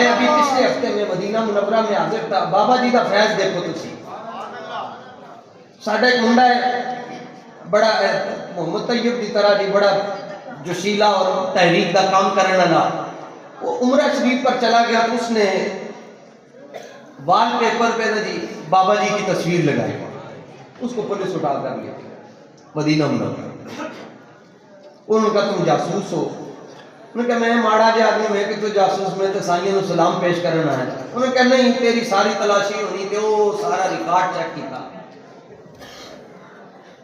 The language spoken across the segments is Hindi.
मैं अभी पिछले हफ्ते में मदीना मुनव्वरा में हाजिर था। बाबा जी का फैज देखो तुसी। साडा एक मुंडा है बड़ा मोहम्मद तैयब की तरह जी, बड़ा जोशीला और तहरीक का काम करने वाला। वो उमरा शरीफ पर चला गया तो उसने वॉलपेपर पे ना जी बाबा जी की तस्वीर लगाई। उसको पुलिस उठा कर लिया मदीना मुनव्वरा। उनका तुम जासूस हो? उन्होंने कहा मैं माड़ा जे आदमी, मैं कि तू जासूस, में तो साइयों को सलाम पेश करना है। उन्होंने कहा नहीं, तेरी सारी तलाशी होनी थी। वो सारा रिकॉर्ड चेक किया।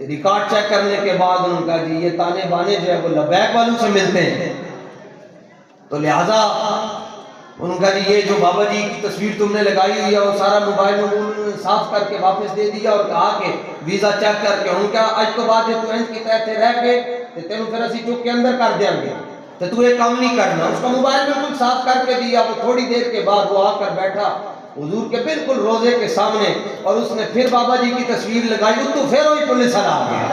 रिकॉर्ड चेक करने के बाद उन्होंने कहा जी ये ताने बाने जो है वो लबैक वालों से मिलते हैं, तो लिहाजा उन्होंने कहा जी ये जो बाबा जी की तस्वीर तुमने लगाई हुई है वो सारा मोबाइल में उन्होंने साफ करके वापस दे दिया और कहा कि वीजा चेक करके। उनका आज तो बाद तू इंज की तरह रह के तेन फिर असी चुप के अंदर कर देंगे, तो तू ये काम नहीं करना। उसका मोबाइल में कुछ साफ करके दिया। वो थोड़ी देर के बाद वो आकर बैठा हुजूर के बिल्कुल रोजे के सामने और उसने फिर बाबा जी की तस्वीर लगाई। तो फिर वही पुलिस वाला आ गया।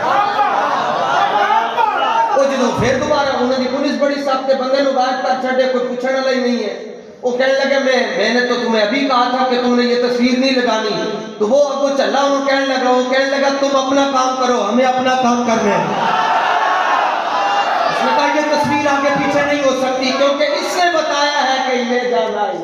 वो जो फिर दोबारा उन्होंने पुलिस बड़ी साफ्ते बंदे नु गायब कर छड़े, कोई पूछने वाला ही नहीं है। वो कहने लगे मैंने तो तुम्हें अभी कहा था कि तुमने ये तस्वीर नहीं लगानी। तो वो अब वो चला, वो कहने लगा तुम अपना काम करो, हमें अपना काम करना है। उसने कहा ये तस्वीर आगे पीछे नहीं हो सकती क्योंकि इसने बताया है कि ले जाना है।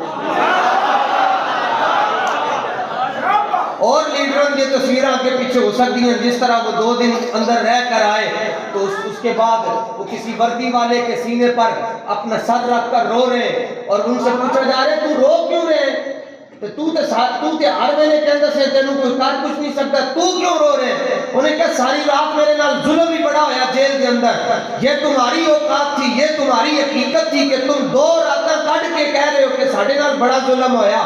और लीडरों की तस्वीरें आगे पीछे हो सकती हैं। जिस तरह वो 2 दिन अंदर रह कर आए तो उसके बाद वो किसी वर्दी वाले के सीने पर अपना सर रख कर रो रहे और उनसे पूछा जा रहा है तू रो क्यों रहे? तो तू हर महीने के अंदर से तेनू कोई कर कुछ नहीं सकता, तू क्यों रो रहे? उन्हें कहा सारी रात मेरे नाल जुल्म ही बड़ा होया जेल के अंदर। ये तुम्हारी औकात थी, ये तुम्हारी हकीकत थी कि तुम 2 रातां कट के कह रहे हो कि साडे नाल बड़ा जुल्म होया।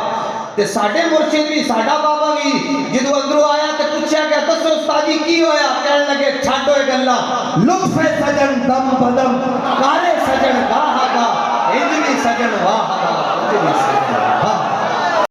ते साडे मुर्शिद भी साडा बाबा भी जदों अंदरों आया ते पूछया कि दसो उस्ताद जी की होया? कहने लगे छाड़ो ये गल्लां, लुत्फ सजन दम बदम कारे सजन गाह गा इंजली सजन वाह गा इंजली सजन।